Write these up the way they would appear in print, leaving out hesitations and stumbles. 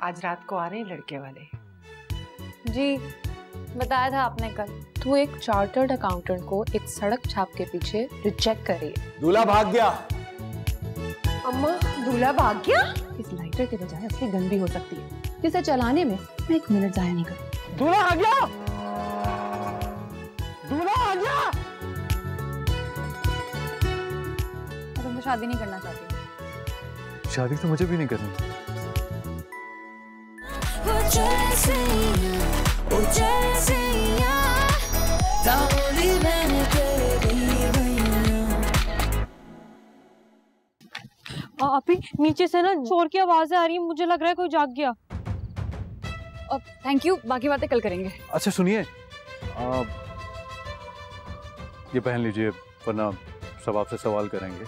आज रात को आ रहे हैं लड़के वाले। जी बताया था आपने कल। तू एक चार्टर्ड अकाउंटेंट को एक सड़क छाप के पीछे रिजेक्ट कर रही है। दूल्हा भाग गया। अम्मा दूल्हा भाग गया? इस लाइटर के बजाय असली गन भी हो सकती है जिसे चलाने में मैं 1 मिनट जाया नहीं करूँ। दूल्हा आ गया। दूल्हा आ गया। मैं तुमसे शादी नहीं करना चाहती। शादी तो मुझे भी नहीं करनी। अभी नीचे से ना शोर की आवाजें आ रही है, मुझे लग रहा है कोई जाग गया। थैंक यू, बाकी बातें कल करेंगे। अच्छा सुनिए, ये पहन लीजिए वरना सब आपसे सवाल करेंगे।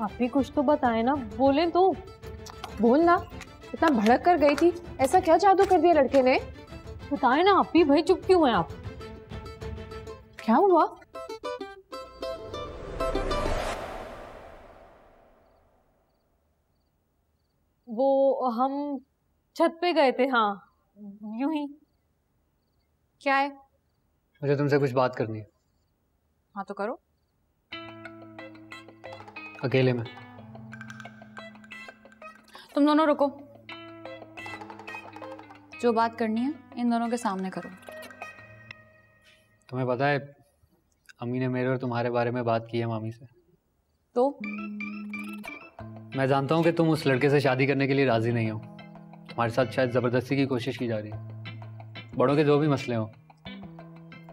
आप भी कुछ तो बताए ना, बोले तो। बोल ना, इतना भड़क कर गई थी, ऐसा क्या जादू कर दिया लड़के ने? बताए ना आप भी, भाई चुप क्यों हैं आप? क्या हुआ? वो हम छत पे गए थे। हाँ यूं ही। क्या है? मुझे तुमसे कुछ बात करनी है। हाँ तो करो। अकेले में। तुम दोनों रुको, जो बात करनी है इन दोनों के सामने करो। तुम्हें पता है अम्मी ने मेरे और तुम्हारे बारे में बात की है मामी से। तो मैं जानता हूँ कि तुम उस लड़के से शादी करने के लिए राजी नहीं हो। तुम्हारे साथ शायद जबरदस्ती की कोशिश की जा रही है। बड़ों के जो भी मसले हो,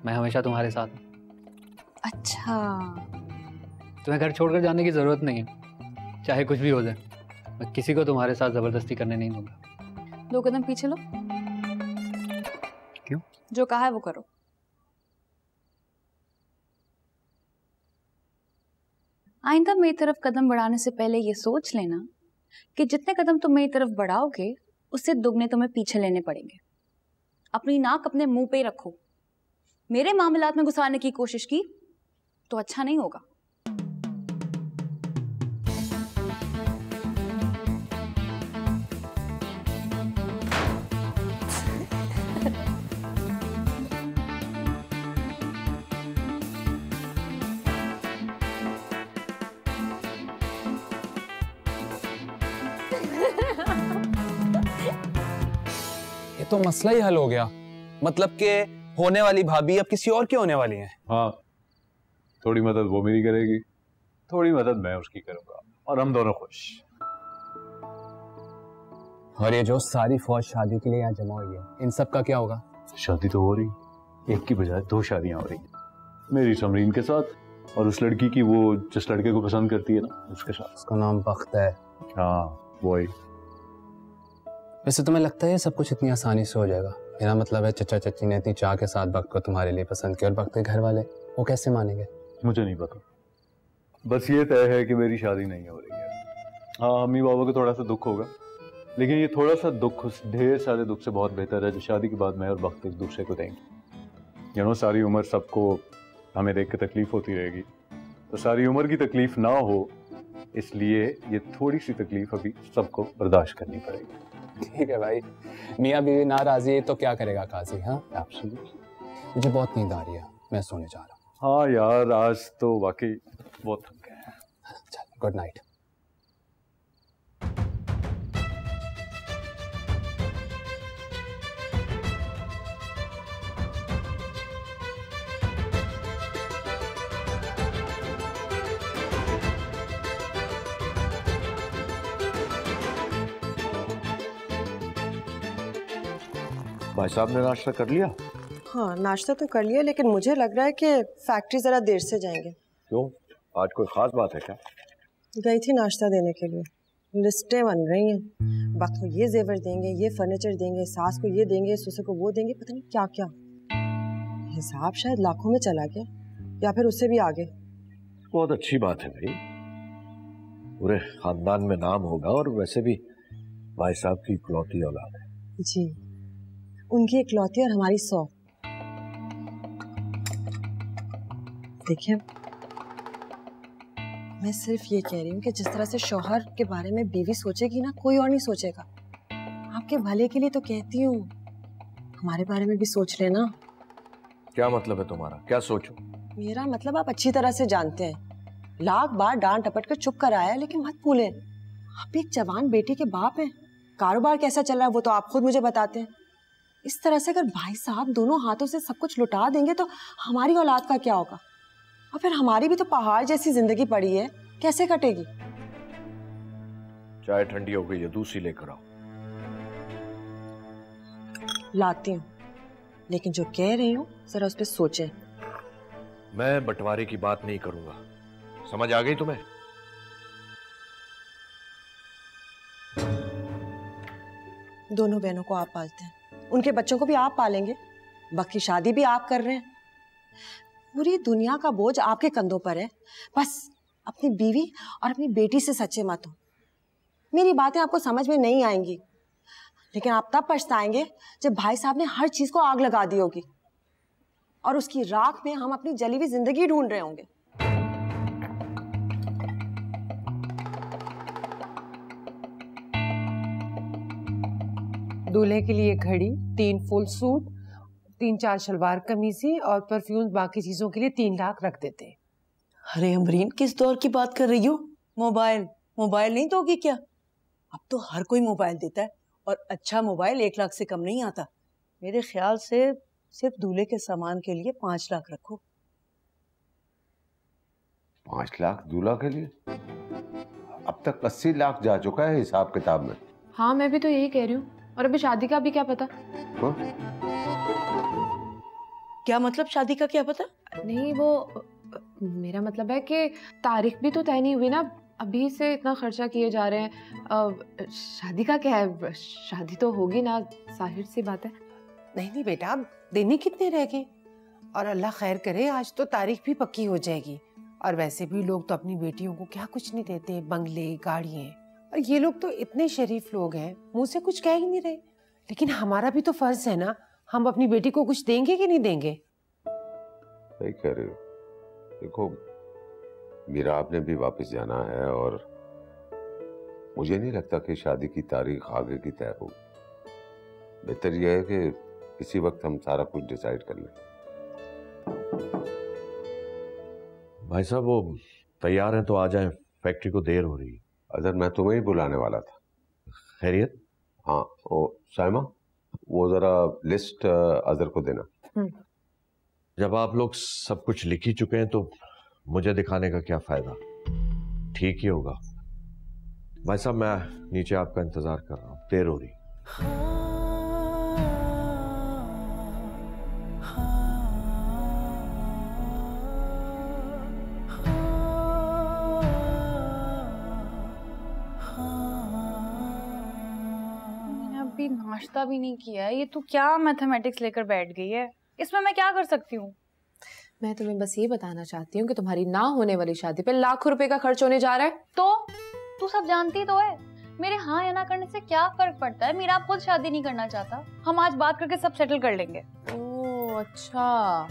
मैं हमेशा तुम्हारे साथ हूँ। अच्छा, तुम्हें घर छोड़कर जाने की जरूरत नहीं है, चाहे कुछ भी हो जाए। मैं किसी को तुम्हारे साथ जबरदस्ती करने नहीं दूंगा। 2 कदम पीछे लो। क्यों? जो कहा है वो करो। आइंदा मेरी तरफ कदम बढ़ाने से पहले ये सोच लेना कि जितने कदम तुम मेरी तरफ बढ़ाओगे उससे दुगने तुम्हें पीछे लेने पड़ेंगे। अपनी नाक अपने मुंह पे ही रखो। मेरे मामलात में घुसाने की कोशिश की तो अच्छा नहीं होगा। ये तो मसला ही हल हो गया। मतलब कि होने वाली भाभी अब किसी और की होने वाली है। हाँ, थोड़ी मदद वो मेरी करेगी, थोड़ी मदद मैं उसकी करूंगा और हम दोनों खुश। और ये जो सारी फौज शादी के लिए यहाँ जमा हुई है, इन सब का क्या होगा? शादी तो हो रही, एक की बजाय 2 शादियां हो रही, मेरी समरीन के साथ और उस लड़की की, वो जिस लड़के को पसंद करती है ना, उसके साथ। उसका नाम बख्त है। हाँ वही। वैसे तुम्हें लगता है ये सब कुछ इतनी आसानी से हो जाएगा? मेरा मतलब है चचा चची ने इतनी चाह के साथ बख्त को तुम्हारे लिए पसंद किया और बख्त के घर वाले वो कैसे मानेंगे? मुझे नहीं पता, बस ये तय है कि मेरी शादी नहीं हो रही है। हाँ, अम्मी बाबा को थोड़ा सा दुख होगा, लेकिन ये थोड़ा सा दुख उस ढेर सारे दुख से बहुत बेहतर है जो शादी के बाद मैं और बख्त एक दूसरे को देंगे। सारी उम्र सबको हमें देख के तकलीफ होती रहेगी, तो सारी उम्र की तकलीफ ना हो, इसलिए ये थोड़ी सी तकलीफ अभी सबको बर्दाश्त करनी पड़ेगी। ठीक है भाई, मियाँ बीवी ना राजी है तो क्या करेगा काजी? हाँ एब्सोल्युटली। मुझे बहुत नींद आ रही है, मैं सोने जा रहा हूँ। हाँ यार, आज तो वाकई बहुत थक गए हैं। चल, गुड नाइट। भाई साहब ने नाश्ता कर लिया? हाँ नाश्ता तो कर लिया, लेकिन मुझे लग रहा है कि फैक्ट्री जरा देर से जाएंगे। क्यों, आज कोई खास बात है क्या? गई थी नाश्ता देने के लिए। लिस्टें बन रही हैं। वक्त को ये जेवर देंगे, ये फर्नीचर देंगे, सास को ये देंगे, ससुर को वो देंगे, पता नहीं क्या क्या। हिसाब शायद लाखों में चला गया या फिर उससे भी आगे। बहुत अच्छी बात है भाई, पूरे खानदान में नाम होगा। और वैसे भी भाई साहब की इकलौती औलाद है। जी, उनकी इकलौती और हमारी 100। देखिए, मैं सिर्फ ये कह रही हूँ कि जिस तरह से शौहर के बारे में बीवी सोचेगी ना, कोई और नहीं सोचेगा। आपके भले के लिए तो कहती हूँ, हमारे बारे में भी सोच लेना। क्या मतलब है तुम्हारा? क्या सोचूं? मेरा मतलब आप अच्छी तरह से जानते हैं। लाख बार डांट टपट कर चुप कराया, लेकिन मत भूलें आप एक जवान बेटी के बाप हैं। कारोबार कैसा चल रहा है वो तो आप खुद मुझे बताते हैं। इस तरह से अगर भाई साहब दोनों हाथों से सब कुछ लुटा देंगे तो हमारी औलाद का क्या होगा? और फिर हमारी भी तो पहाड़ जैसी जिंदगी पड़ी है, कैसे कटेगी? चाय ठंडी हो गई है, दूसरी लेकर आओ। लाती हूँ, लेकिन जो कह रही हूँ जरा उस पर सोचें। मैं बंटवारे की बात नहीं करूंगा, समझ आ गई तुम्हें? दोनों बहनों को आप पालते हैं, उनके बच्चों को भी आप पालेंगे, वक्त की शादी भी आप कर रहे हैं। पूरी दुनिया का बोझ आपके कंधों पर है। बस अपनी बीवी और अपनी बेटी से सच्चे मत हो। मेरी बातें आपको समझ में नहीं आएंगी, लेकिन आप तब पछताएंगे जब भाई साहब ने हर चीज को आग लगा दी होगी और उसकी राख में हम अपनी जली हुई जिंदगी ढूंढ रहे होंगे। दूल्हे के लिए घड़ी, 3 फुल सूट, 3-4 शलवार कमीज़ें और परफ्यूम, बाकी चीजों के लिए 3 लाख रख देते हैं। अरे अमरीन, किस दौर की बात कर रही हो? मोबाइल नहीं दोगी क्या? अब तो हर कोई मोबाइल देता है, और अच्छा मोबाइल 1 लाख से कम नहीं आता। मेरे ख्याल से सिर्फ दूल्हे के सामान के लिए 5 लाख रखो। 5 लाख दूल्हा के लिए? अब तक 80 लाख जा चुका है हिसाब किताब में। हाँ, मैं भी तो यही कह रही हूँ। और अभी शादी का भी क्या पता? क्या मतलब शादी का क्या पता? नहीं, वो मेरा मतलब है कि तारीख भी तो तय नहीं हुई ना। अभी से इतना खर्चा किए जा रहे हैं। शादी का क्या है? शादी तो होगी ना, जाहिर सी बात है। नहीं बेटा, अब देने कितने रह गए? और अल्लाह खैर करे, आज तो तारीख भी पक्की हो जाएगी। और वैसे भी लोग तो अपनी बेटियों को क्या कुछ नहीं देते, बंगले, गाड़ियाँ। और ये लोग तो इतने शरीफ लोग हैं, मुंह से कुछ कह ही नहीं रहे। लेकिन हमारा भी तो फर्ज है ना, हम अपनी बेटी को कुछ देंगे कि नहीं देंगे? सही कह रहे हो। देखो, मेरा आपने भी वापस जाना है और मुझे नहीं लगता कि शादी की तारीख आगे की तय होगी। बेहतर यह है कि इसी वक्त हम सारा कुछ डिसाइड कर लें। भाई साहब वो तैयार हैं तो आ जाएं, फैक्ट्री को देर हो रही है। अदर मैं तुम्हें ही बुलाने वाला था। खैरियत? हाँ, ओ साइमा, वो जरा लिस्ट अदर को देना। जब आप लोग सब कुछ लिख ही चुके हैं तो मुझे दिखाने का क्या फायदा? ठीक ही होगा। भाई साहब मैं नीचे आपका इंतजार कर रहा हूँ, देर हो रही। नाश्ता भी नहीं किया है, ये तू क्या मैथमेटिक्स लेकर बैठ गई है? इसमें मैं क्या कर सकती हूँ? मैं तुम्हें बस ये बताना चाहती हूँ कि तुम्हारी ना होने वाली शादी पे लाखों रुपए का खर्च होने जा रहा है। तो तू सब जानती तो है, मेरे हाँ या ना करने से क्या फर्क पड़ता है? मेरा खुद शादी नहीं करना चाहता, हम आज बात करके सब सेटल कर लेंगे। ओह अच्छा,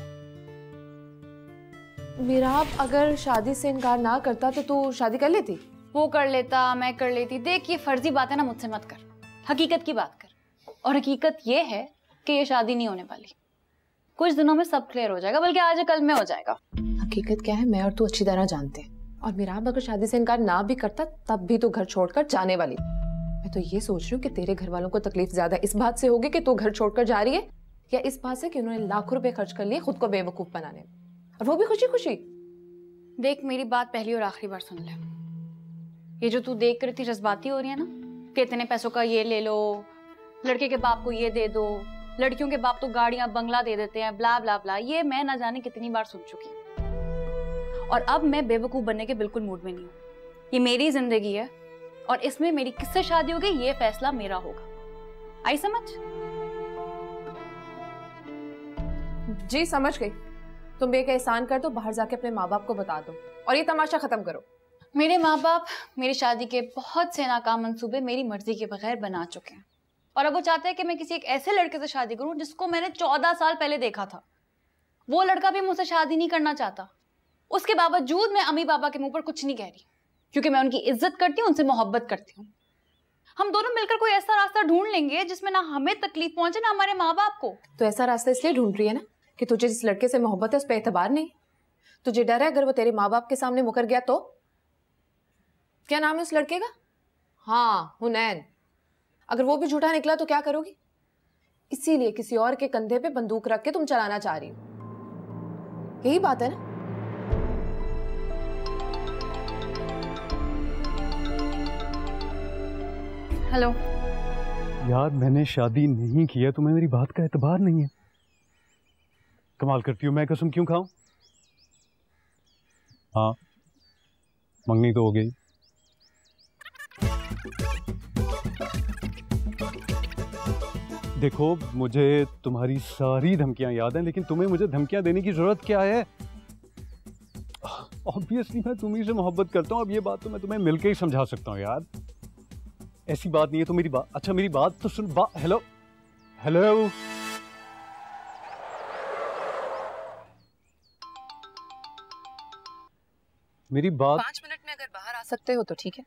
मेरा अगर शादी से इनकार ना करता तो तू शादी कर लेती? वो कर लेता, मैं कर लेती। देख, ये फर्जी बात है ना, मुझसे मत कर, हकीकत की बात कर। और हकीकत ये है कि ये शादी नहीं होने वाली। कुछ दिनों में सब क्लियर हो जाएगा, बल्कि आज कल में हो जाएगा। हकीकत क्या है मैं और तू अच्छी तरह जानते हैं। और मेरा अगर शादी से इनकार ना भी करता तब भी तू घर छोड़कर जाने वाली। मैं तो ये सोच रही हूँ कि तेरे घर वालों को तकलीफ ज्यादा इस बात से होगी कि तू घर छोड़कर जा रही है, या इस बात से कि उन्होंने लाखों रुपए खर्च कर लिए खुद को बेवकूफ बनाने में, और वो भी खुशी खुशी। देख, मेरी बात पहली और आखिरी बार सुन ले। ये जो तू देख कर इतनी जज्बाती हो रही है ना, कि इतने पैसों का ये ले लो, लड़के के बाप को ये दे दो, लड़कियों के बाप तो गाड़ियां बंगला दे देते हैं, ब्ला ब्ला ब्ला, ये मैं ना जाने कितनी बार सुन चुकी हूँ। और अब मैं बेवकूफ बनने के बिल्कुल मूड में नहीं हूँ। ये मेरी जिंदगी है और इसमें मेरी किससे शादी होगी ये फैसला मेरा होगा। आई समझ? जी समझ गई। तुम एक एहसान कर दो, बाहर जाके अपने माँ बाप को बता दो और ये तमाशा खत्म करो। मेरे माँ बाप मेरी शादी के बहुत से नाकाम मंसूबे मेरी मर्जी के बगैर बना चुके हैं और अब वो चाहते हैं कि मैं किसी एक ऐसे लड़के से शादी करूं जिसको मैंने 14 साल पहले देखा था। वो लड़का भी मुझसे शादी नहीं करना चाहता। उसके बावजूद मैं अम्मी पापा के मुंह पर कुछ नहीं कह रही क्योंकि मैं उनकी इज्जत करती हूँ, उनसे मोहब्बत करती हूँ। हम दोनों मिलकर कोई ऐसा रास्ता ढूंढ लेंगे जिसमें ना हमें तकलीफ पहुंचे ना हमारे माँ बाप को। तो ऐसा रास्ता इसलिए ढूंढ रही है ना कि तुझे जिस लड़के से मोहब्बत है उस पर एतबार नहीं। तुझे डर है अगर वो तेरे माँ बाप के सामने मुकर गया तो? क्या नाम है उस लड़के का? हाँ, हुनैन। अगर वो भी झूठा निकला तो क्या करोगी? इसीलिए किसी और के कंधे पे बंदूक रख के तुम चलाना चाह रही हो। यही बात है ना? हेलो यार, मैंने शादी नहीं की है, तुम्हें मेरी बात का एतबार नहीं है। कमाल करती हूँ, मैं कसम क्यों खाऊं? हाँ, मंगनी तो हो गई। देखो, मुझे तुम्हारी सारी धमकियां याद हैं, लेकिन तुम्हें मुझे धमकियां देने की जरूरत क्या है? ऑब्वियसली मैं तुम्ही से मोहब्बत करता हूँ। अब ये बात तो मैं तुम्हें मिलकर ही समझा सकता हूँ यार। ऐसी बात नहीं है। तो मेरी बात, अच्छा मेरी बात तो सुन। हेलो हेलो, मेरी बात। 5 मिनट में अगर बाहर आ सकते हो तो ठीक है,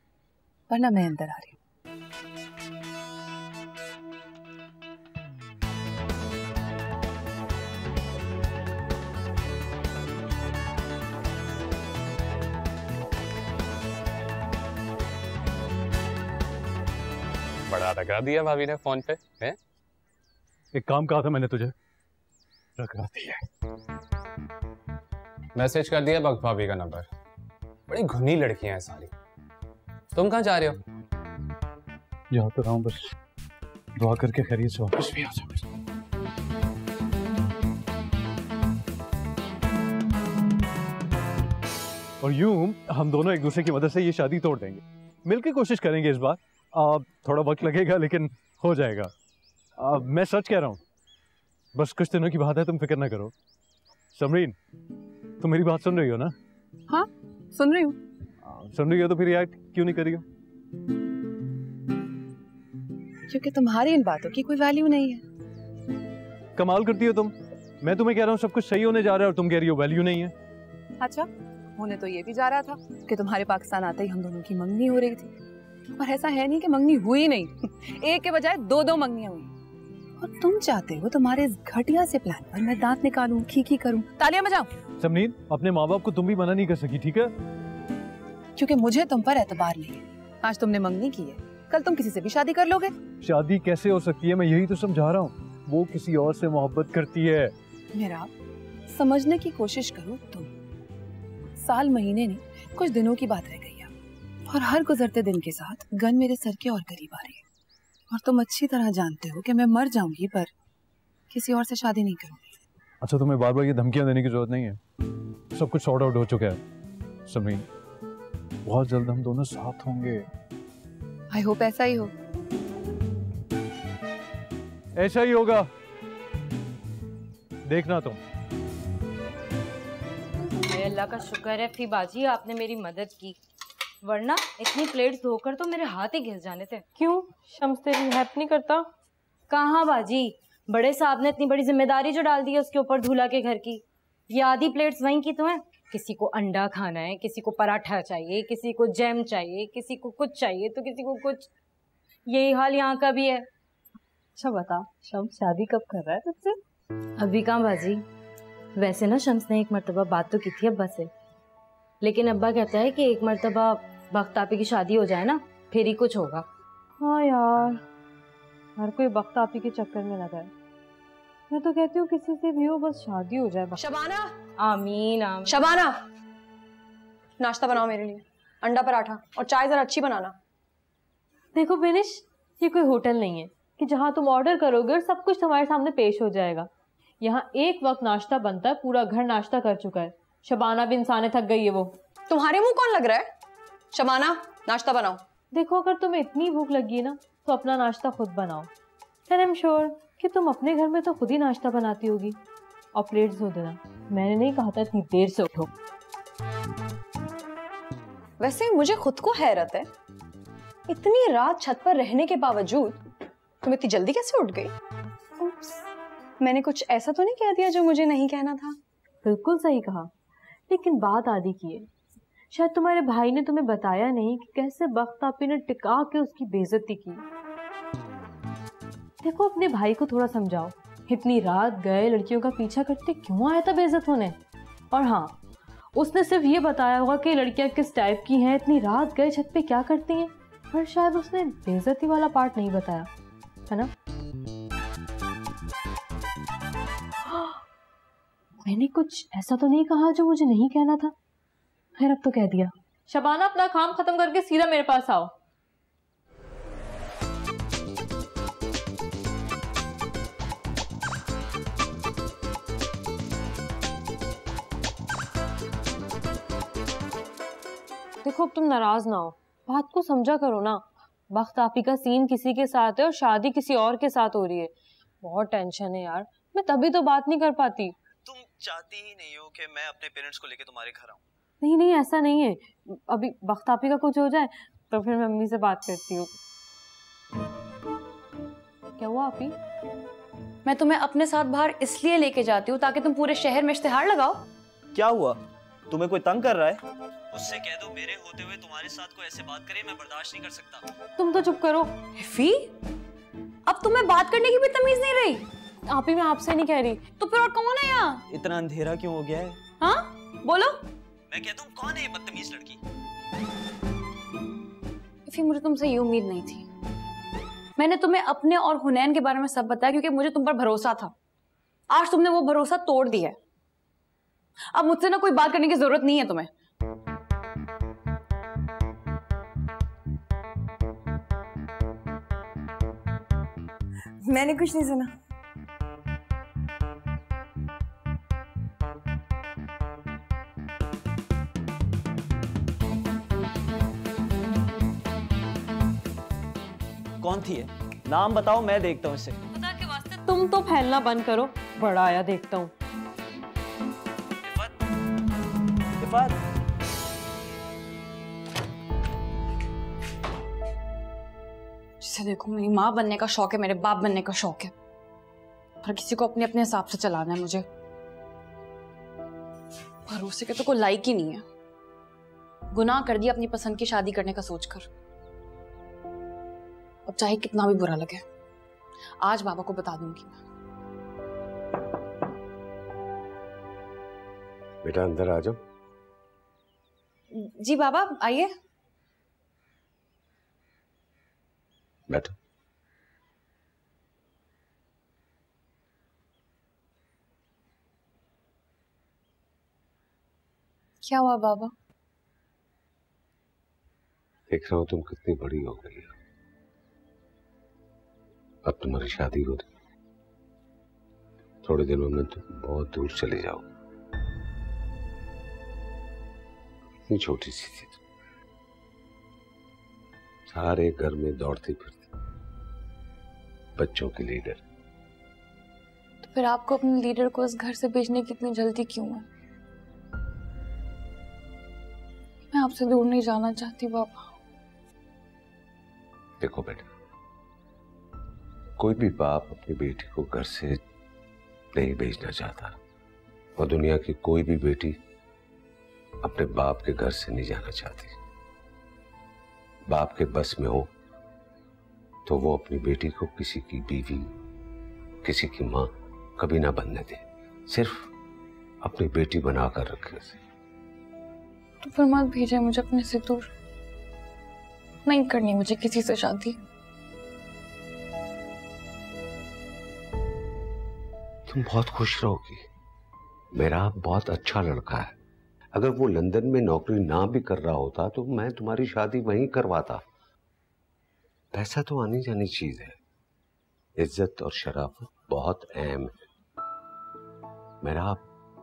वरना मैं अंदर आ रही हूँ। बड़ा रगड़ा दिया भाभी ने फोन पे है? एक काम कहा था मैंने तुझे, रगड़ा दिया। मैसेज कर दिया बक भाभी का नंबर। बड़ी घुनी लड़कियां हैं सारी। तुम कहाँ जा रहे हो? जा तो रहा हूँ, बस दुआ करके खैरियत से वापस भी आ जाओ। और यूं हम दोनों एक दूसरे की मदद से ये शादी तोड़ देंगे। मिलकर कोशिश करेंगे इस बार। थोड़ा वक्त लगेगा लेकिन हो जाएगा। मैं सच कह रहा हूँ, बस कुछ दिनों की बात है, तुम फिक्र ना करो। समरीन, तुम मेरी बात सुन रही हो ना? हाँ सुन रही हूँ। सुन रही हो तो फिर यार क्यों नहीं करी हो? क्योंकि तुम्हारी इन बातों की कोई वैल्यू नहीं है। कमाल करती हो तुम। मैं तुम्हें कह रहा हूँ सब कुछ सही होने जा रहा है और तुम कह रही हो वैल्यू नहीं है। अच्छा, होने तो ये भी जा रहा था कि तुम्हारे पाकिस्तान आते ही हम दोनों की मंगनी हो रही थी, और ऐसा है नहीं कि मंगनी हुई नहीं। एक के बजाय 2-2 मंगनियां हुई। और तुम चाहते हो तुम्हारे इस घटिया से प्लान पर मैं दांत निकालूं, खी करूं, तालियां बजाऊं। समरीन, अपने माँ बाप को तुम भी मना नहीं कर सकी, ठीक है? क्योंकि मुझे तुम पर एतबार नहीं है। आज तुमने मंगनी की है, कल तुम किसी से भी शादी कर लोगे। शादी कैसे हो सकती है? मैं यही तो समझा रहा हूँ। वो किसी और से मोहब्बत करती है। मेरा समझने की कोशिश करो। तुम साल महीने नहीं, कुछ दिनों की बात रह गई है, और हर गुजरते दिन के साथ गन मेरे सर के और करीब आ रही है। और तुम अच्छी तरह जानते हो कि मैं मर जाऊंगी पर किसी और से शादी नहीं करूंगी। अच्छा, तुम्हें बार बार ये धमकियां देने की जरूरत नहीं है। सब कुछ सॉर्ट आउट हो चुका है समरीन। बहुत जल्द हम दोनों साथ होंगे। आई होप ऐसा ही हो। ऐसा ही होगा, देखना तुम। अल्लाह का शुक्र है फीबाजी, आपने मेरी मदद की, वरना इतनी प्लेट्स धोकर तो मेरे हाथ ही घिस जाने थे। क्यों, शम्स तेरी हेल्प नहीं करता? कहाँ बाजी, बड़े साहब ने इतनी बड़ी जिम्मेदारी जो डाल दी है उसके ऊपर धूला के घर की। ये आधी प्लेट्स वहीं की तो हैं। किसी को अंडा खाना है, किसी को पराठा चाहिए, किसी को जैम चाहिए, किसी को कुछ चाहिए तो किसी को कुछ। यही हाल यहाँ का भी है। अच्छा बता, शम्स शादी कब कर रहा है तुझसे? अभी कहाँ बाजी, वैसे ना शम्स ने एक मरतबा बात तो की थी अब्बा से, लेकिन अब्बा कहता है कि एक मरतबा बख्तापी की शादी हो जाए ना फिर ही कुछ होगा। हाँ यार, हर कोई बख्तापी के चक्कर में लगा है। मैं तो कहती हूँ किसी से भी हो, बस शादी हो जाए। शबाना, आमीन आमीन। शबाना, नाश्ता बनाओ मेरे लिए, अंडा पराठा और चाय जरा अच्छी बनाना। देखो बिनिश, ये कोई होटल नहीं है कि जहाँ तुम ऑर्डर करोगे और सब कुछ तुम्हारे सामने पेश हो जाएगा। यहाँ एक वक्त नाश्ता बनता है, पूरा घर नाश्ता कर चुका है। शबाना भी इंसाने थक गई है वो। तुम्हारे मुंह कौन लग रहा है? शबाना, नाश्ता बनाओ। देखो अगर तुम्हें इतनी भूख लगी है ना तो अपना नाश्ता खुद बनाओ। एंड आई एम श्योर कि तुम अपने घर में तो खुद ही नाश्ता बनाती होगी। और प्लेट्स धो देना, मैंने नहीं कहा था इतनी देर से उठो। वैसे मुझे खुद को हैरत है, इतनी रात छत पर रहने के बावजूद तुम इतनी जल्दी कैसे उठ गई? उप्स, मैंने कुछ ऐसा तो नहीं कह दिया जो मुझे नहीं कहना था? बिल्कुल सही कहा, लेकिन बात आदि की है। शायद तुम्हारे भाई ने तुम्हें बताया नहीं कि कैसे बख्त आपी ने टिका के उसकी बेइज्जती की। देखो अपने भाई को थोड़ा समझाओ, इतनी रात गए लड़कियों का पीछा करते क्यों आया था बेइज्जत होने? और हाँ, उसने सिर्फ ये बताया होगा कि लड़कियां किस टाइप की हैं, इतनी रात गए छत पे क्या करती हैं, पर शायद उसने बेइज्जती वाला पार्ट नहीं बताया, है ना? मैंने कुछ ऐसा तो नहीं कहा जो मुझे नहीं कहना था। खैर अब तो कह दिया। शबाना अपना काम खत्म करके सीधा मेरे पास आओ। देखो अब तुम नाराज ना हो, बात को समझा करो ना। बख्त आपी का सीन किसी के साथ है और शादी किसी और के साथ हो रही है। बहुत टेंशन है यार, मैं तभी तो बात नहीं कर पाती। तुम चाहती ही नहीं हो कि मैं अपने पेरेंट्स को लेके तुम्हारे घर आऊं? नहीं नहीं, ऐसा नहीं है। अभी बख्त आपी का कुछ हो जाए तो फिर मैं मम्मी से बात करती हूँ। क्या हुआ आपी? मैं तुम्हें अपने साथ बाहर इसलिए लेके जाती हूँ ताकि तुम पूरे शहर में इश्तिहार लगाओ। क्या हुआ? तुम्हें कोई तंग कर रहा है? उससे कह दो मेरे होते हुए तुम्हारे साथ कोई ऐसे बात करे मैं बर्दाश्त नहीं कर सकता। तुम तो चुप करो। हिफी, अब तुम्हें बात करने की भी तमीज नहीं रही। आप ही, मैं आपसे नहीं कह रही तो फिर और कौन है यहाँ? इतना अंधेरा क्यों हो गया है? हाँ बोलो। मैं कहता हूँ कौन है ये बदतमीज लड़की? हिफी, मुझे तुमसे ये उम्मीद नहीं थी। मैंने तुम्हें अपने और हुनैन के बारे में सब बताया क्योंकि मुझे तुम पर भरोसा था। आज तुमने वो भरोसा तोड़ दिया है। अब मुझसे ना कोई बात करने की जरूरत नहीं है तुम्हें। मैंने कुछ नहीं सुना। कौन थी ये? नाम बताओ, मैं देखता हूँ इसे। खुदा के वास्ते तुम तो फैलना बंद करो, बड़ा आया देखता हूँ। इफ़ात, जिसे देखो मेरी माँ बनने का शौक है, मेरे बाप बनने का शौक है। हर किसी को अपने अपने हिसाब से चलाना है। मुझे भरोसे के तो कोई लायक ही नहीं है। गुनाह कर दिया अपनी पसंद की शादी करने का सोचकर। अब चाहे कितना भी बुरा लगे, आज बाबा को बता दूंगी मैं। बेटा अंदर आ जाओ। जी बाबा आइए। बैठो। क्या हुआ बाबा? देख रहा हूं तुम कितनी बड़ी हो गई हो। अब तुम्हारी शादी हो रही, थोड़े दिनों में तुम बहुत दूर चले जाओ। इतनी छोटी सी थी तुम, सारे घर में दौड़ती फिरती, बच्चों की लीडर। तो फिर आपको अपने लीडर को इस घर से भेजने की इतनी जल्दी क्यों है? मैं आपसे दूर नहीं जाना चाहती बाबा। देखो बेटा, कोई भी बाप अपनी बेटी को घर से नहीं भेजना चाहता, और दुनिया की कोई भी बेटी अपने बाप के घर से नहीं जाना चाहती। बाप के बस में हो तो वो अपनी बेटी को किसी की बीवी, किसी की मां कभी ना बनने दे, सिर्फ अपनी बेटी बनाकर रखे उसे। तो फिर मत भेजे मुझे अपने से दूर। नहीं करनी मुझे किसी से शादी। तुम बहुत खुश रहोगी। मेरा बहुत अच्छा लड़का है। अगर वो लंदन में नौकरी ना भी कर रहा होता तो मैं तुम्हारी शादी वहीं करवाता। पैसा तो आनी जानी चीज है, इज्जत और शराफत बहुत अहम है। मेरा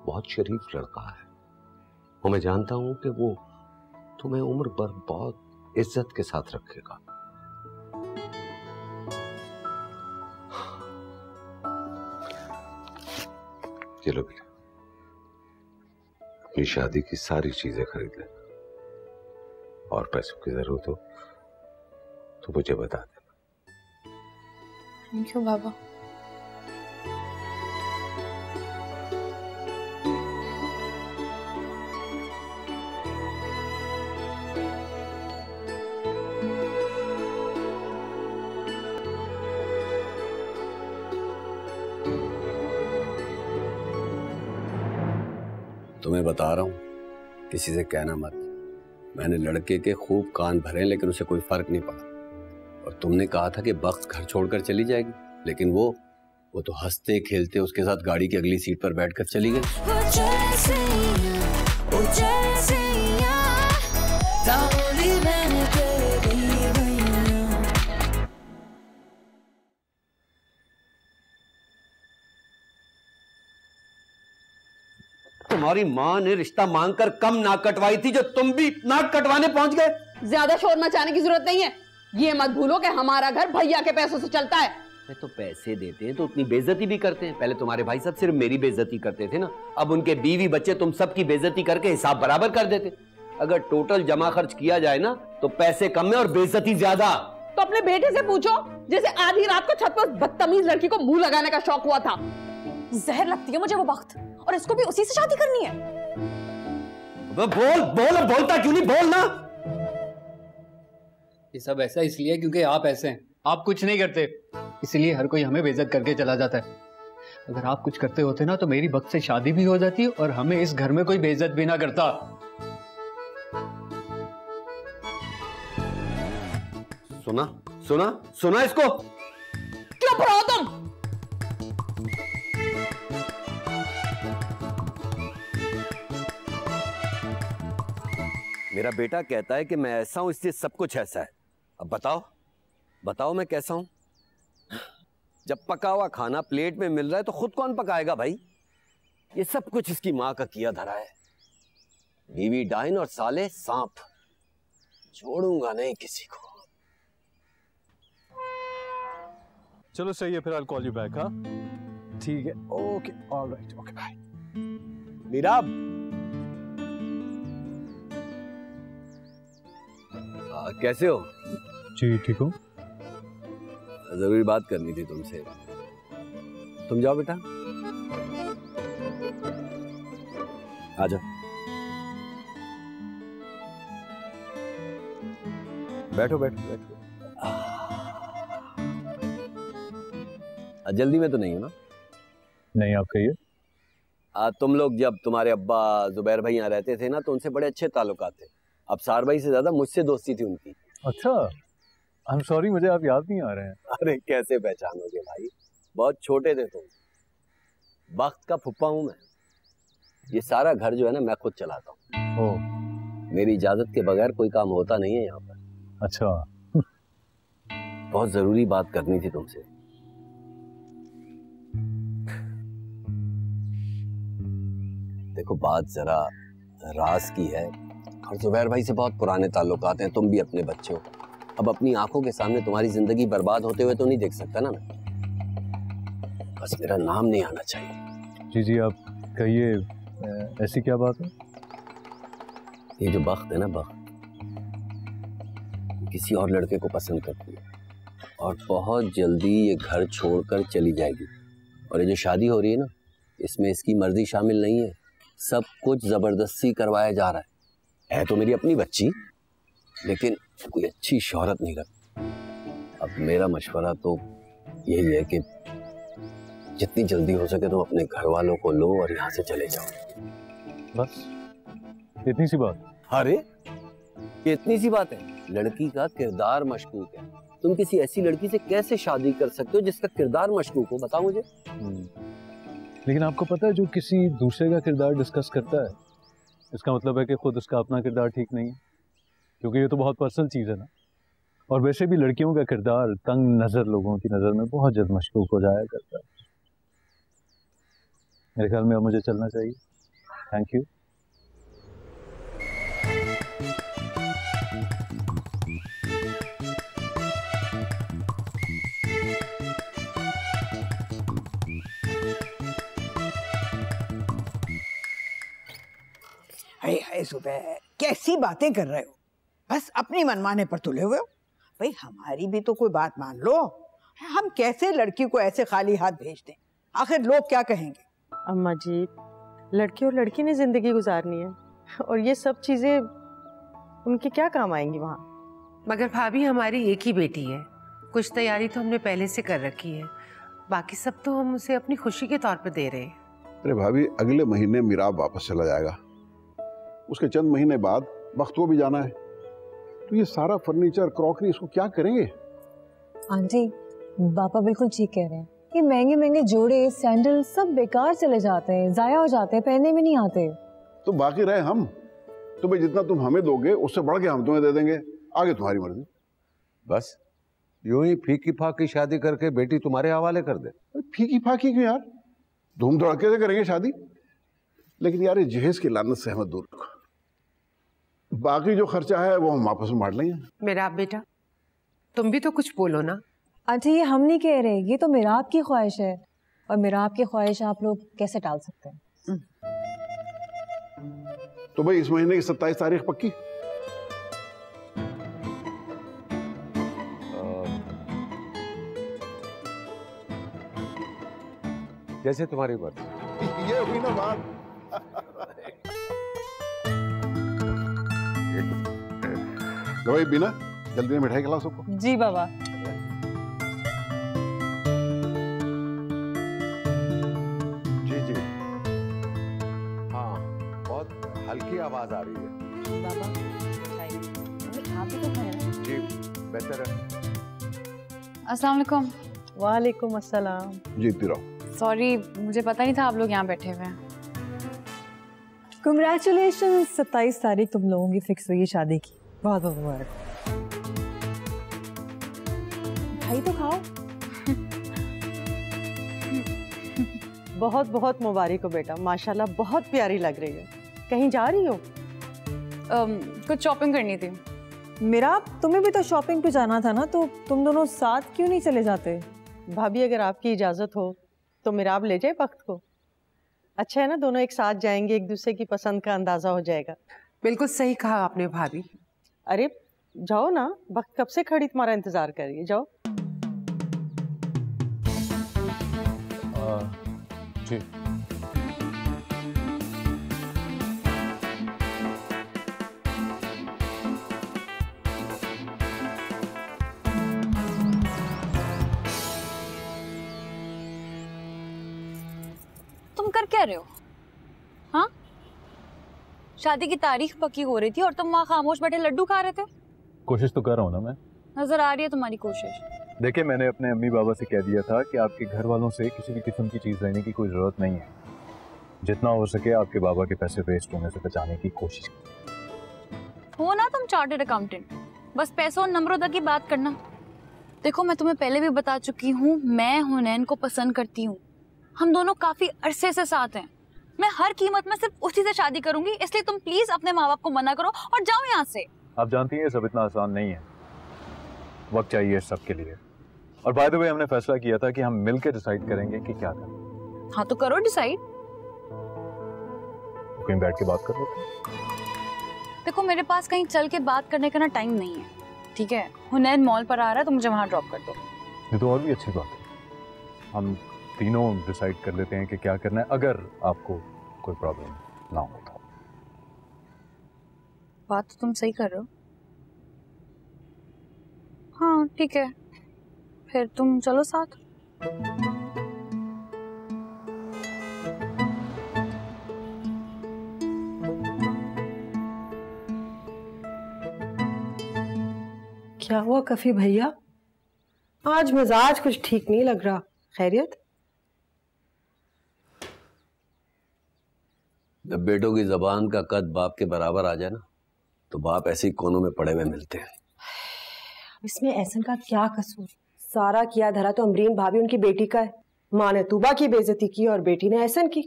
बहुत शरीफ लड़का है और मैं जानता हूं कि वो तुम्हें उम्र भर बहुत इज्जत के साथ रखेगा। चलो बेटा, अपनी शादी की सारी चीजें खरीद लेना, और पैसों की जरूरत हो तो मुझे बता देना। थैंक यू बाबा। तुम्हें बता रहा हूँ, किसी से कहना मत। मैंने लड़के के खूब कान भरे लेकिन उसे कोई फर्क नहीं पड़ा। और तुमने कहा था कि बख्त घर छोड़कर चली जाएगी, लेकिन वो तो हंसते खेलते उसके साथ गाड़ी की अगली सीट पर बैठकर चली गई। तुम्हारी माँ ने रिश्ता मांगकर कम नाक कटवाई थी, जो तुम भी नाक कटवाने पहुंच गए। ज्यादा शोर मचाने की जरूरत नहीं है। ये मत भूलो कि हमारा घर भैया के पैसों से चलता है। तो पैसे देते हैं तो उतनी बेइज्जती भी करते हैं। पहले तुम्हारे भाई साहब सिर्फ मेरी बेइज्जती करते थे ना, अब उनके बीवी बच्चे तुम सबकी बेइज्जती करके हिसाब बराबर कर देते। अगर टोटल जमा खर्च किया जाए ना तो पैसे कम है और बेइज्जती ज्यादा। तो अपने बेटे से पूछो, जैसे आधी रात को छत पर बदतमीज लड़की को मुंह लगाने का शौक हुआ था। जहर लगती है मुझे वो वक्त, और इसको भी उसी से शादी करनी है। बोल बोल, बोलता क्यों नहीं, बोल ना। ये सब ऐसा इसलिए क्योंकि आप ऐसे हैं। आप कुछ नहीं करते, इसलिए हर कोई हमें बेइज्जत करके चला जाता है। अगर आप कुछ करते होते ना तो मेरी वक्त से शादी भी हो जाती और हमें इस घर में कोई बेइज्जत भी ना करता। सुना सुना सुना इसको। चुप रहो तुम। मेरा बेटा कहता है कि मैं ऐसा हूं इसलिए सब कुछ ऐसा है। अब बताओ बताओ मैं कैसा हूं? जब पका हुआ खाना प्लेट में मिल रहा है तो खुद कौन पकाएगा भाई? ये सब कुछ इसकी माँ का किया धरा है। बीवी डाइन और साले सांप, छोड़ूंगा नहीं किसी को। चलो सही है, फिर आई कॉल यू बैक। हाँ ठीक है, okay alright, okay bye. Meera, कैसे हो? जी ठीक हूँ। जरूरी बात करनी थी तुमसे। तुम जाओ बेटा, आ जाओ, बैठो बैठो बैठो। जल्दी में तो नहीं हो ना? नहीं, आप कहिए। तुम लोग जब तुम्हारे अब्बा जुबैर भाई यहाँ रहते थे ना तो उनसे बड़े अच्छे ताल्लुकात थे। अब सार भाई से ज्यादा मुझसे दोस्ती थी उनकी। अच्छा, आई एम सॉरी, मुझे आप याद नहीं आ रहे हैं। अरे कैसे पहचानोगे भाई, बहुत छोटे थे तुम। वक्त का फुप्पा हूं मैं। ये सारा घर जो है ना मैं खुद चलाता हूँ। मेरी इजाजत के बगैर कोई काम होता नहीं है यहाँ पर। अच्छा। बहुत जरूरी बात करनी थी तुमसे। देखो बात जरा राज की है, और जुबैर भाई से बहुत पुराने ताल्लुकात हैं। तुम भी अपने बच्चे हो, अब अपनी आंखों के सामने तुम्हारी जिंदगी बर्बाद होते हुए तो नहीं देख सकता ना मैं। बस मेरा नाम नहीं आना चाहिए। जी जी, आप कहिए, ऐसी क्या बात है? ये जो बख्त है ना, बख्त किसी और लड़के को पसंद करती है और बहुत जल्दी ये घर छोड़कर चली जाएगी। और ये जो शादी हो रही है ना, इसमें इसकी मर्जी शामिल नहीं है, सब कुछ जबरदस्ती करवाया जा रहा है तो मेरी अपनी बच्ची, लेकिन कोई अच्छी शोहरत नहीं रखती। अब मेरा मशवरा तो यही है कि जितनी जल्दी हो सके तो अपने घर वालों को लो और यहाँ से चले जाओ। बस इतनी सी बात? अरे ये इतनी सी बात है? लड़की का किरदार मशकूक है। तुम किसी ऐसी लड़की से कैसे शादी कर सकते हो जिसका किरदार मशकूक हो? बताओ मुझे। लेकिन आपको पता है, जो किसी दूसरे का किरदार डिस्कस करता है, इसका मतलब है कि खुद उसका अपना किरदार ठीक नहीं है, क्योंकि ये तो बहुत पर्सनल चीज़ है ना। और वैसे भी लड़कियों का किरदार तंग नज़र लोगों की नज़र में बहुत जल्द मशकूक हो जाया करता है। मेरे ख्याल में अब मुझे चलना चाहिए। Thank you. हाय हाय जुबैर, कैसी बातें कर रहे हो? बस अपनी मनमाने पर तुले हुए हो। भाई हमारी भी तो कोई बात मान लो। हम कैसे लड़की को ऐसे खाली हाथ भेज दें? आखिर लोग क्या कहेंगे? अम्मा जी, लड़की और लड़की ने जिंदगी गुजारनी है और ये सब चीजें उनके क्या काम आएंगी वहाँ। मगर भाभी हमारी एक ही बेटी है, कुछ तैयारी तो हमने पहले से कर रखी है, बाकी सब तो हम उसे अपनी खुशी के तौर पर दे रहे हैं। अरे भाभी, अगले महीने मिराब वापस चला जाएगा, उसके चंद महीने बाद वक्त को भी जाना है, तो ये सारा फर्नीचर क्रॉकरी इसको क्या करेंगे? आंटी, पापा बिल्कुल ठीक कह रहे हैं। ये महंगे महंगे जोड़े सैंडल सब बेकार चले जाते हैं, जाया हो जाते हैं, पहनने में नहीं आते। तो बाकी रहे हम, तो भाई जितना तुम हमें दोगे उससे बढ़ के हम तुम्हें दे देंगे, आगे तुम्हारी मर्जी। बस यूं ही फीकी फाकी शादी करके बेटी तुम्हारे हवाले कर दे। फीकी फाकी क्यों यार, धूम धड़के से करेंगे शादी। लेकिन यार ये जहेज की लानत से हमें दूर रखो, बाकी जो खर्चा है वो हम वापस में बांट लेंगे। मेरा बेटा, तुम भी तो कुछ बोलो ना। अच्छा, ये हम नहीं कह रहे, ये तो मिराब की ख्वाहिश है, और मिराब की ख्वाहिश आप लोग कैसे टाल सकते हैं? तो भाई इस महीने की 27 तारीख पक्की? जैसे तुम्हारी मर्जी। ये हुई ना बात। तो भाई बिना जल्दी में मिठाई खिलाओ सबको। जी बाबा। जी जी, हाँ बहुत हल्की आवाज आ रही है। बाबा आप ही तो खाए। जी बेहतर है। अस्सलाम वालेकुम। वालेकुम अस्सलाम। जीती रहो। सॉरी, मुझे पता नहीं था आप लोग यहाँ बैठे हुए हैं। कंग्रेचुलेशन, 27 तारीख तुम लोगों की फिक्स हुई है शादी की। बहुत बहुत मुबारक। भाई तो खाओ। बहुत बहुत मुबारक हो बेटा, माशाल्लाह बहुत प्यारी लग रही है। कहीं जा रही हो? कुछ शॉपिंग करनी थी। मेरा तुम्हें भी तो शॉपिंग पे जाना था ना, तो तुम दोनों साथ क्यों नहीं चले जाते? भाभी अगर आपकी इजाजत हो तो मिराब ले जाए वक्त को। अच्छा है ना, दोनों एक साथ जाएंगे, एक दूसरे की पसंद का अंदाजा हो जाएगा। बिल्कुल सही कहा आपने भाभी। अरे जाओ ना, वक्त कब से खड़ी तुम्हारा इंतजार कर रही है, जाओ। जी तुम कर क्या रहे हो? हाँ, शादी की तारीख पक्की हो रही थी और तुम वहाँ खामोश बैठे लड्डू खा रहे थे। कोशिश तो कर रहा हूँ ना मैं। नजर आ रही है तुम्हारी कोशिश। देखिए, मैंने अपने अम्मी बाबा से कह दिया था कि आपके घर वालों से किसी भी किस्म की चीज़ लेने की कोई ज़रूरत नहीं है। जितना हो सके आपके बाबा के पैसे वेस्ट होने से बचाने की कोशिश हो ना तुम चार्टर्ड अकाउंटेंट, बस पैसों और नंबरों तक की बात करना। देखो, मैं तुम्हें पहले भी बता चुकी हूँ, मैं हुनैन को पसंद करती हूँ। हम दोनों काफी अरसे से साथ हैं। मैं हर कीमत में सिर्फ उसी से शादी करूंगी, इसलिए तुम प्लीज अपने माँ बाप को मना करो और जाओ यहाँ से। आप जानती हैं, सब इतना आसान नहीं है, वक्त चाहिए सबके लिए। और बाय द वे, हमने फैसला किया था कि हम मिलकर डिसाइड करेंगे कि क्या करना। हाँ तो करो डिसाइड। कहीं बैठ के बात कर लेते हैं। देखो, मेरे पास कहीं चल के बात करने का ना टाइम नहीं है, ठीक है? हुनैन मॉल पर आ रहा है तो मुझे वहाँ ड्रॉप कर दो। ये तो और भी अच्छी बात है, हम तीनों डिसाइड कर लेते हैं कि क्या करना है, अगर आपको कोई प्रॉब्लम ना हो तो। बात तो तुम सही कर रहे हो। हाँ ठीक है, फिर तुम चलो साथ। क्या हुआ कफी भैया, आज मिजाज कुछ ठीक नहीं लग रहा, खैरियत? जब बेटों की जबान का कद बाप के बराबर आ जाए ना, तो बाप ऐसे ही कोनों में पड़े हुए मिलते हैं। इसमें एहसन का क्या कसूर? सारा किया धरा तो अमरीन भाभी उनकी बेटी का है। माँ ने तूबा की बेइज्जती की और बेटी ने एहसन की।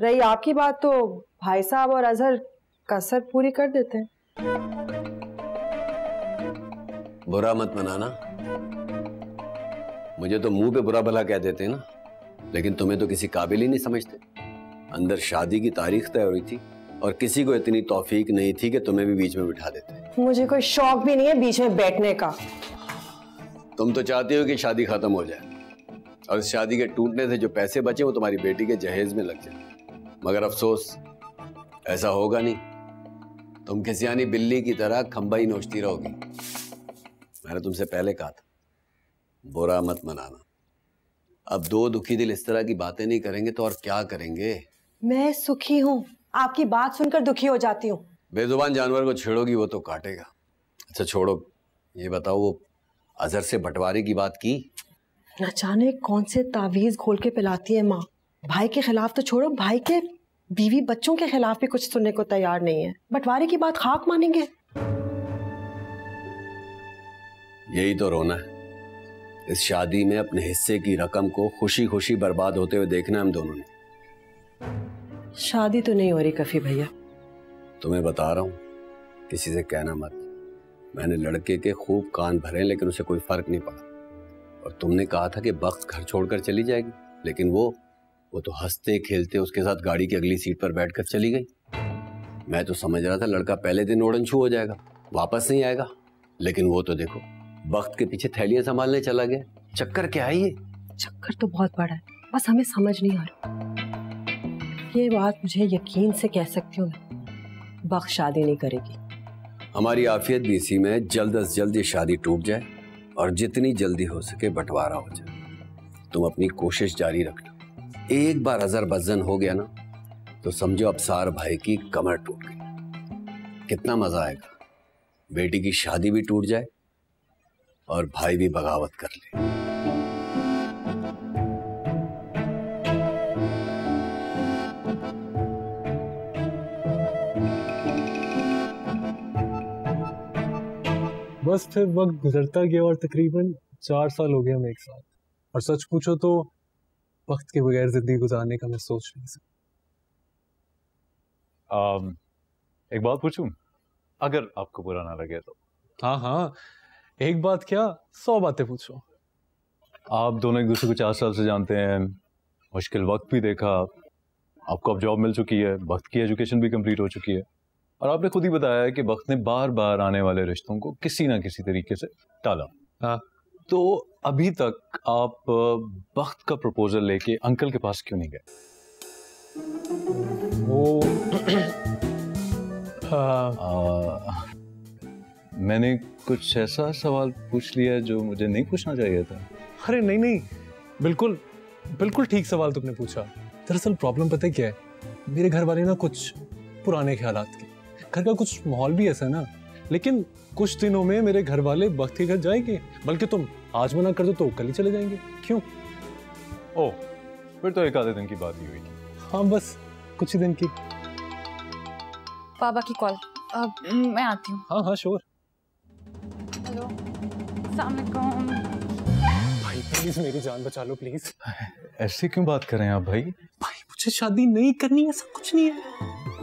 रही आपकी बात तो भाई साहब और अजहर कसर पूरी कर देते हैं। बुरा मत मनाना, मुझे तो मुंह पे बुरा भला कह देते हैं ना, लेकिन तुम्हें तो किसी काबिल ही नहीं समझते। अंदर शादी की तारीख तय हो रही थी और किसी को इतनी तौफीक नहीं थी कि तुम्हें भी बीच में बिठा देते। मुझे कोई शौक भी नहीं है बीच में बैठने का। तुम तो चाहती हो कि शादी खत्म हो जाए और इस शादी के टूटने से जो पैसे बचे वो तुम्हारी बेटी के जहेज में लग जाए, मगर अफसोस ऐसा होगा नहीं। तुम खिसियानी बिल्ली की तरह खंबा ही नोचती रहोगी। मैंने तुमसे पहले कहा था बुरा मत मनाना। अब दो दुखी दिल इस तरह की बातें नहीं करेंगे तो और क्या करेंगे। मैं सुखी हूँ, आपकी बात सुनकर दुखी हो जाती हूँ। बेजुबान जानवर को छेड़ोगी वो तो काटेगा। अच्छा छोड़ो, ये बताओ वो अजहर से बंटवारे की बात की? न जाने कौन से तावीज खोल के पिलाती है माँ। भाई के खिलाफ तो छोड़ो, भाई के बीवी बच्चों के खिलाफ भी कुछ सुनने को तैयार नहीं है। बंटवारे की बात खाक मानेंगे। यही तो रोना है, इस शादी में अपने हिस्से की रकम को खुशी खुशी बर्बाद होते हुए देखना हम दोनों ने। शादी तो नहीं हो रही कफी भैया। तुम्हें बता रहा हूँ, किसी से कहना मत। मैंने लड़के के खूब कान भरे लेकिन उसे कोई फर्क नहीं पड़ा। और तुमने कहा था कि वक्त घर छोड़कर चली जाएगी, लेकिन वो तो हंसते खेलते उसके साथ गाड़ी की अगली सीट पर बैठकर चली गई। मैं तो समझ रहा था लड़का पहले दिन ओढ़नछू हो जाएगा, वापस नहीं आएगा, लेकिन वो तो देखो वक्त के पीछे थैलियां संभालने चला गया। चक्कर क्या है ये? चक्कर तो बहुत बड़ा है, बस हमें समझ नहीं आ रहा। ये बात मुझे यकीन से कह सकती हूँ, वक्त शादी नहीं करेगी। हमारी आफियत भी इसी में जल्द अज जल्द ये शादी टूट जाए और जितनी जल्दी हो सके बंटवारा हो जाए। तुम अपनी कोशिश जारी रखना। एक बार अजर बजन हो गया ना तो समझो अबसार भाई की कमर टूट गई। कितना मजा आएगा, बेटी की शादी भी टूट जाए और भाई भी बगावत कर ले। बस फिर वक्त गुजरता गया और तकरीबन 4 साल हो गए हम एक साथ। और सच पूछो तो वक्त के बगैर जिंदगी गुजारने का मैं सोच नहीं सकता। एक बात पूछूं, अगर आपको बुरा ना लगे तो? हाँ हाँ, एक बात क्या 100 बातें पूछो। आप दोनों एक दूसरे को 4 साल से जानते हैं, मुश्किल वक्त भी देखा, आपको अब जॉब मिल चुकी है, वक्त की एजुकेशन भी कंप्लीट हो चुकी है, और आपने खुद ही बताया कि वक्त ने बार बार आने वाले रिश्तों को किसी ना किसी तरीके से टाला। हाँ, तो अभी तक आप वक्त का प्रपोजल लेके अंकल के पास क्यों नहीं गए? वो मैंने कुछ ऐसा सवाल पूछ लिया जो मुझे नहीं पूछना चाहिए था। अरे नहीं नहीं, बिल्कुल बिल्कुल ठीक सवाल तुमने पूछा। दरअसल प्रॉब्लम पता है क्या है, मेरे घर वाले ना कुछ पुराने ख्यालात के, घर का कुछ माहौल भी ऐसा ना, लेकिन कुछ दिनों में मेरे घर वाले वक्त के घर जाएंगे, बल्कि तुम आज मना कर दो तो कल ही चले जाएंगे। क्यों? ओह, फिर तो एक आधे दिन की बात ही हुई। हाँ बस कुछ ही दिन की। पापा की कॉल, अब मैं आती हूँ। हाँ हाँ श्योर। हेलो, अस्सलाम वालेकुम। भाई प्लीज मेरी जान बचा लो प्लीज। ऐसे क्यों बात कर रहे हैं आप भाई? भाई मुझे शादी नहीं करनी, ऐसा कुछ नहीं है।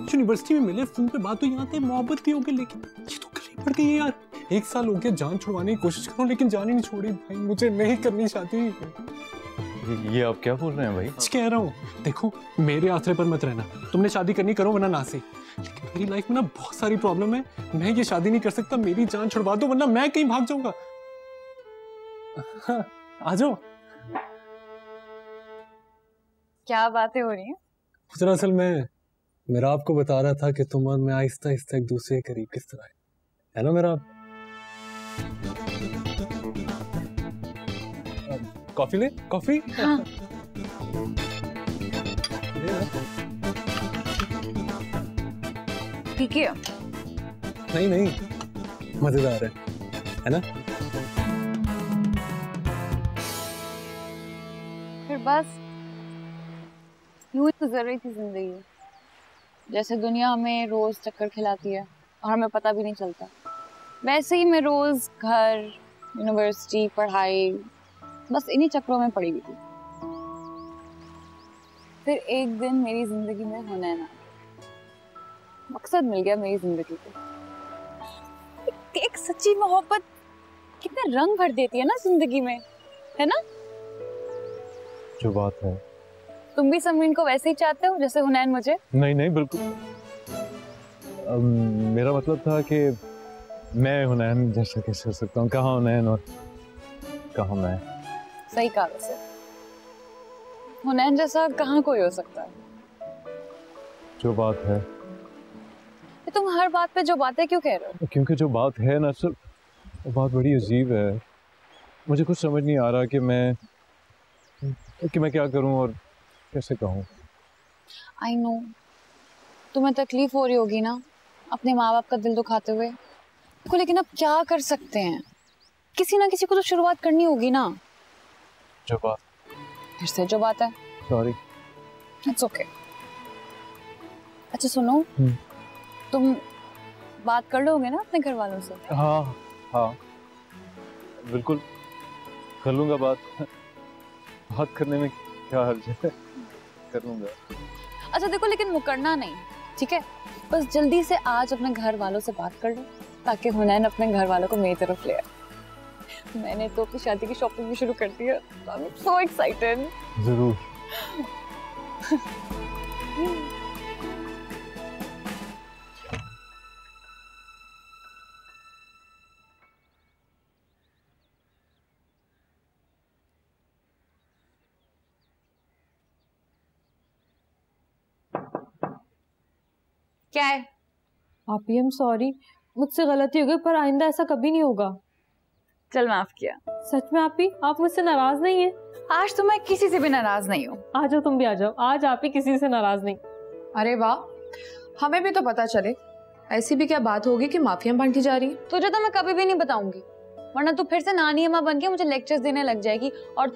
यूनिवर्सिटी में मिले, फोन पे बात हुई, यहाँ पे मोहब्बत भी हो गई, लेकिन ये तो गले पड़ गई है यार। 1 साल हो गया जान छुड़वाने की कोशिश करूं लेकिन जान ही नहीं छोड़ी। भाई मुझे नहीं करनी शादी। ये आप क्या बोल रहे हैं भाई? कह रहा हूँ, देखो मेरे आसरे पर मत रहना, तुमने शादी करनी करो वरना ना सही, लेकिन मेरी लाइफ में ना बहुत सारी प्रॉब्लम है, मैं ये शादी नहीं कर सकता। मेरी जान छुड़वा दो वरना मैं कहीं भाग जाऊंगा। आ जाओ। क्या बातें हो रही हैं? दरअसल मेरा आपको बता रहा था कि तुम और मैं आहिस्ता आहिस्ता एक दूसरे के करीब किस तरह है ना मेरा। कॉफी ले? कॉफी? हाँ। ठीक है। नहीं नहीं, मजेदार है ना? फिर बस यूं ही गुजर रही थी जिंदगी, जैसे दुनिया हमें रोज चक्कर खिलाती है और हमें पता भी नहीं चलता, वैसे ही मैं रोज घर, यूनिवर्सिटी, पढ़ाई, बस इन्हीं चक्रों में पड़ी हुई थी। फिर एक दिन मेरी जिंदगी में हुनैन आ गया, मकसद मिल गया मेरी जिंदगी को। एक सच्ची मोहब्बत कितने रंग भर देती है ना जिंदगी में, है ना? जो बात है। तुम भी समरीन को वैसे ही चाहते हो जैसे हुनैन मुझे? नहीं नहीं, बिल्कुल मेरा मतलब था कि मैं हुनैन जैसा कैसे हो सकता हूँ? कहाँ हुनैन और कहाँ मैं? सही कहा वैसे, हुनैन जैसा कहाँ कोई हो सकता है? जो बात है, ये तुम हर बात पे जो बातें क्यों कह रहे हो? क्योंकि जो बात है ना सर, वो बात बड़ी अजीब है। मुझे कुछ समझ नहीं आ रहा कि मैं क्या करूं और कैसे कहूं। आई नो तुम्हें तकलीफ हो रही होगी ना अपने माँ बाप का दिल दुखाते हुए को, लेकिन अब क्या कर सकते हैं, किसी ना किसी को तो शुरुआत करनी होगी ना। जो बात, फिर से जो बात है, सॉरी, इट्स ओके। अच्छा सुनो, तुम बात कर लोगे ना अपने घर वालों से? हाँ हाँ बिल्कुल कर लूंगा बात करने में क्या हर्ज है, कर लूंगा। अच्छा देखो, लेकिन मुकरना नहीं, ठीक है? बस जल्दी से आज अपने घर वालों से बात कर लो ताकि हुनैन अपने घर वालों को मेरी तरफ ले आए। मैंने तो अपनी शादी की शॉपिंग भी शुरू कर दी है, आई एम सो एक्साइटेड। जरूर। क्या है? आप ही, सॉरी, मुझसे गलती हो गई, पर आइंदा ऐसा कभी नहीं होगा। चल माफ किया। सच में आप ही, आप मुझसे नाराज नहीं है? आज तो मैं किसी से भी नाराज नहीं हूँ। आ जाओ, तुम भी आ जाओ, आज आप ही किसी से नाराज नहीं। अरे वाह, हमें भी तो पता चले। ऐसी भी क्या बात होगी कि माफिया बांटी जा रही है? तुझे तो मैं कभी भी नहीं बताऊंगी, वरना तू फिर से नानी अम्मा बन के मुझे लेक्चर्स देने लग जाएगी। और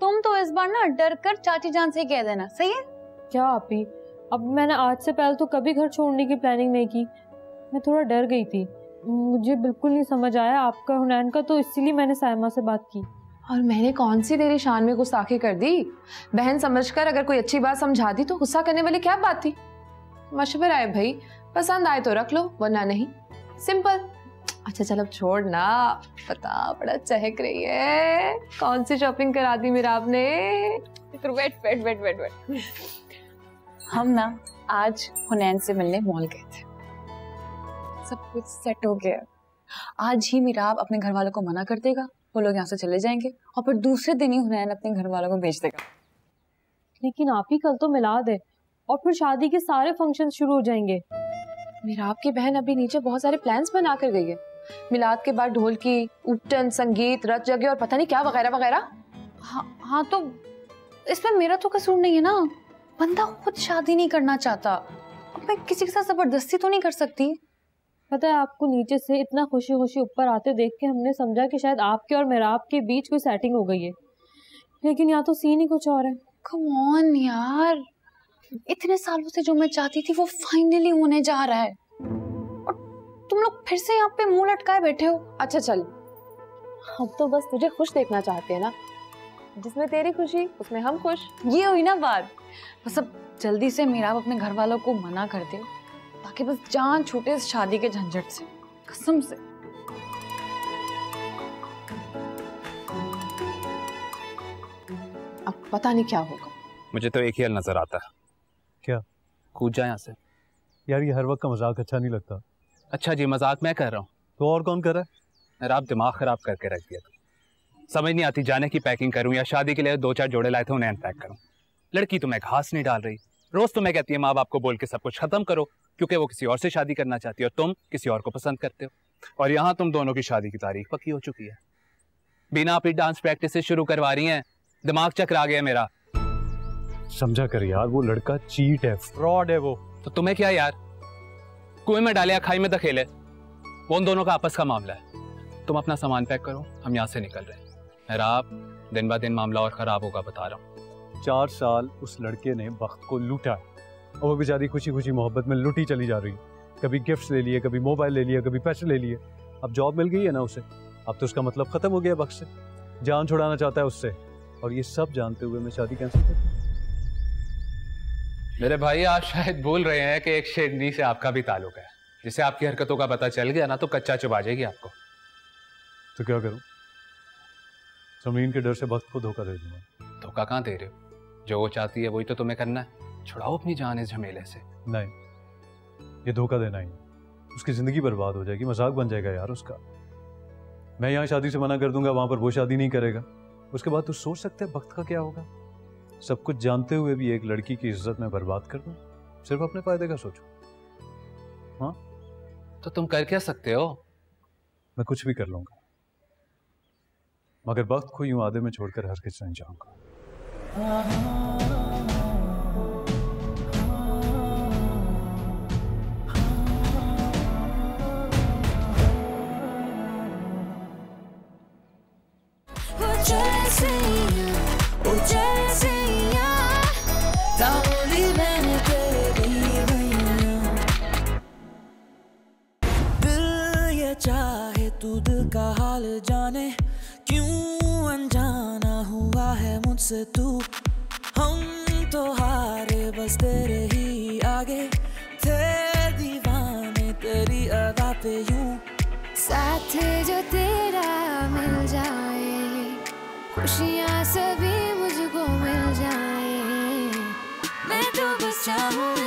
तुम तो इस बार ना डर कर चाची जान से ही कह देना, सही है? क्या आप ही, अब मैंने आज से पहले तो कभी घर छोड़ने की प्लानिंग नहीं की। मैं थोड़ा डर गई थी, मुझे बिल्कुल नहीं समझ आया आपका हुनैन का, तो इसीलिए मैंने सायमा से बात की। और मैंने कौन सी तेरी शान में गुस्ताखी कर दी? बहन समझकर अगर कोई अच्छी बात समझा दी तो गुस्सा करने वाली क्या बात थी? मशवरा है भाई, पसंद आए तो रख लो वरना नहीं, सिंपल। अच्छा चल अब छोड़ ना, पता बड़ा चहक रही है। कौन सी शॉपिंग करा दी मेरा आपने? वेट। हम ना आज हुनैन से मिलने मॉल गए थे, सब कुछ सेट हो गया। आज ही मिराब अपने घर वालों को मना कर देगा, वो लोग यहाँ से चले जाएंगे और फिर दूसरे दिन ही हुनैन अपने घर वालों को भेज देगा। लेकिन आप ही कल तो मिलाद है और फिर शादी के सारे फंक्शन शुरू हो जाएंगे। मिराब की बहन अभी नीचे बहुत सारे प्लान्स बना कर गई है। मिलाद के बाद ढोल की उपटन, संगीत, रथ जगह और पता नहीं क्या वगैरह वगैरह। हाँ तो इसमें मेरा तो कसूर नहीं है ना, बंदा खुद शादी नहीं करना चाहता, मैं किसी के साथ जबरदस्ती तो नहीं कर सकती। पता है, आपको नीचे से इतना खुशी खुशी ऊपर आते देख के हमने समझा कि शायद आपके और मिराब के बीच कोई सेटिंग हो गई है, लेकिन यहाँ तो सीन ही कुछ और है। कम ऑन यार, इतने सालों से जो मैं चाहती थी वो फाइनली होने जा रहा है और तुम लोग फिर से यहाँ पे मुंह लटकाए बैठे हो। अच्छा चल, हम तो बस तुझे खुश देखना चाहते हैं ना, जिसमें तेरी खुशी उसमें हम खुश। ये हुई ना बात। बस अब जल्दी से मिराब अपने घर वालों को मना कर दे ताकि बस जान छूटे इस शादी के झंझट से, कसम से। अब पता नहीं क्या होगा। मुझे तो एक ही हल नजर आता है। क्या? कूद जाए यहाँ से। यार ये हर वक्त का मजाक अच्छा नहीं लगता। अच्छा जी, मजाक मैं कर रहा हूँ तो और कौन कर रहा है? यार आप दिमाग खराब करके रख दिया। समझ नहीं आती जाने की पैकिंग करूँ या शादी के लिए 2-4 जोड़े लाए थे उन्हें अनपैक करूँ। लड़की तुम्हें घास नहीं डाल रही, रोज तुम्हें कहती है माँ बाप को बोल के सब कुछ खत्म करो, क्योंकि वो किसी और से शादी करना चाहती है और तुम किसी और को पसंद करते हो। और यहाँ तुम दोनों की शादी की तारीख पक्की हो चुकी है। बिना अपनी डांस प्रैक्टिस से शुरू करवा रही हैं। दिमाग चकरा गया मेरा। समझा कर यार, वो लड़का चीट है, फ्रॉड है वो। तो तुम्हें क्या यार, कुएं में डाले या खाई में धकेले, वो उन दोनों का आपस का मामला है। तुम अपना सामान पैक करो, हम यहाँ से निकल रहे हैं। आप दिन ब दिन मामला और खराब होगा, बता रहा हूँ। 4 साल उस लड़के ने वक्त को लूटा और वो बेचारी खुशी खुशी मोहब्बत में लुटी चली जा रही है। कभी गिफ्ट्स ले लिए, कभी मोबाइल ले लिया, कभी पैसे ले लिए। अब जॉब मिल गई है ना उसे, अब तो उसका मतलब खत्म हो गया वक्त से। जान छुड़ाना चाहता है उससे, और ये सब जानते हुए मैं शादी कैंसिल कर। मेरे भाई आप शायद बोल रहे हैं कि एक शेरनी से आपका भी ताल्लुक है, जिसे आपकी हरकतों का पता चल गया ना तो कच्चा चुभा जाएगी आपको। तो क्या करूं? जमीन के डर से वक्त को धोखा दे दूंगा। धोखा कहाँ दे रहे हो? जो वो चाहती है वही तो तुम्हें करना है। छुड़ाओ अपनी जान इस झमेले से। नहीं, ये धोखा देना ही, उसकी जिंदगी बर्बाद हो जाएगी, मजाक बन जाएगा यार उसका। मैं यहाँ शादी से मना कर दूंगा, वहां पर वो शादी नहीं करेगा, उसके बाद तू सोच सकते है वक्त का क्या होगा। सब कुछ जानते हुए भी एक लड़की की इज्जत में बर्बाद कर दूं, सिर्फ अपने फायदे का सोचो। हाँ तो तुम कर क्या सकते हो? मैं कुछ भी कर लूंगा, मगर वक्त को यूं आधे में छोड़कर हरगिज़ नहीं जाऊंगा। चाहे तू दिल का हाल जाने, क्यों अनजाना हुआ है मुझसे तू। हम तो हारे बस तेरे ही आगे, थे दीवाने तेरी अदा पे यूं। साथ जो तेरा मिल जाए, खुशियाँ सभी मुझको मिल जाए, मैं तो बस चाहूँ